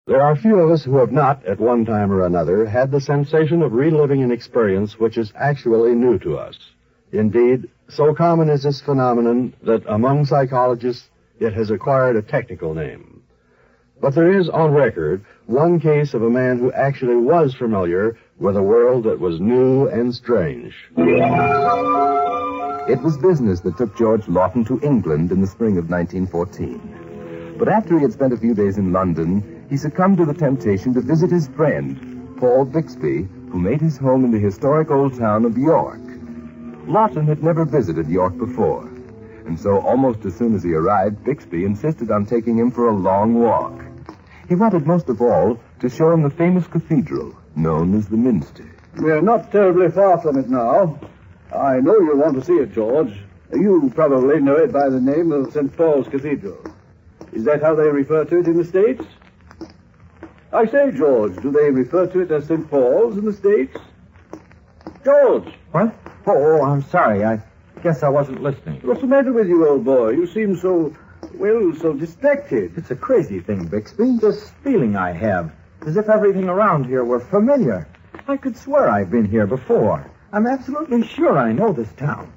There are few of us who have not, at one time or another, had the sensation of reliving an experience which is actually new to us. Indeed, so common is this phenomenon that among psychologists it has acquired a technical name. But there is, on record, one case of a man who actually was familiar with a world that was new and strange. It was business that took George Lawton to England in the spring of 1914. But after he had spent a few days in London, he succumbed to the temptation to visit his friend, Paul Bixby, who made his home in the historic old town of York. Lawton had never visited York before, and so almost as soon as he arrived, Bixby insisted on taking him for a long walk. He wanted most of all to show him the famous cathedral, known as the Minster. We're not terribly far from it now. I know you want to see it, George. You probably know it by the name of St. Paul's Cathedral. Is that how they refer to it in the States? I say, George, do they refer to it as St. Paul's in the States? George! What? Oh, I'm sorry. I guess I wasn't listening. What's the matter with you, old boy? You seem so distracted. It's a crazy thing, Bixby. This feeling I have, as if everything around here were familiar. I could swear I've been here before. I'm absolutely sure I know this town.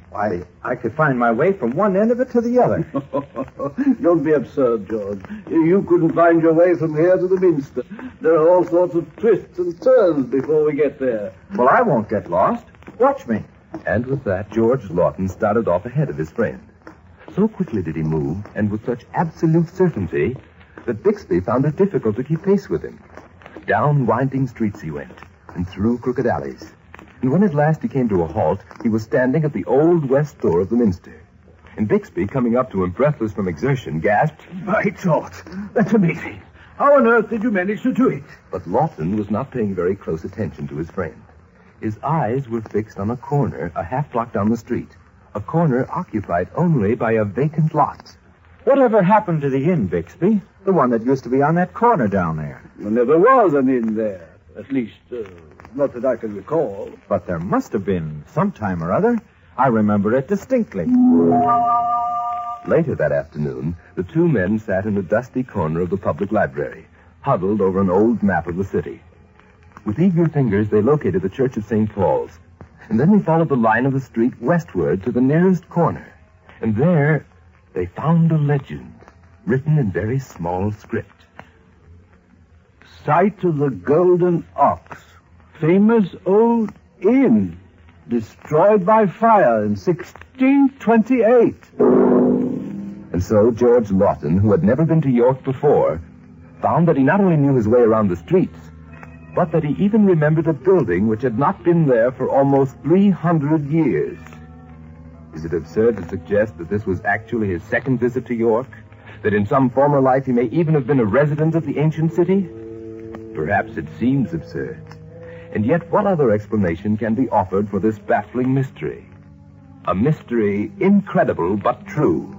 Why, I could find my way from one end of it to the other. Don't be absurd, George. You couldn't find your way from here to the Minster. There are all sorts of twists and turns before we get there. Well, I won't get lost. Watch me. And with that, George Lawton started off ahead of his friend. So quickly did he move, and with such absolute certainty, that Bixby found it difficult to keep pace with him. Down winding streets he went, and through crooked alleys. And when at last he came to a halt, he was standing at the old west door of the Minster. And Bixby, coming up to him breathless from exertion, gasped, "By George, that's amazing. How on earth did you manage to do it?" But Lawton was not paying very close attention to his friend. His eyes were fixed on a corner a half block down the street, a corner occupied only by a vacant lot. Whatever happened to the inn, Bixby? The one that used to be on that corner down there. There never was an inn there. At least, not that I can recall. But there must have been some time or other. I remember it distinctly. Later that afternoon, the two men sat in a dusty corner of the public library, huddled over an old map of the city. With eager fingers, they located the Church of St. Paul's, and then they followed the line of the street westward to the nearest corner. And there, they found a legend, written in very small script. Site of the Golden Ox. Famous old inn. Destroyed by fire in 1628. And so George Lawton, who had never been to York before, found that he not only knew his way around the streets, but that he even remembered a building which had not been there for almost 300 years. Is it absurd to suggest that this was actually his second visit to York? That in some former life he may even have been a resident of the ancient city? Perhaps it seems absurd. And yet what other explanation can be offered for this baffling mystery? A mystery incredible but true.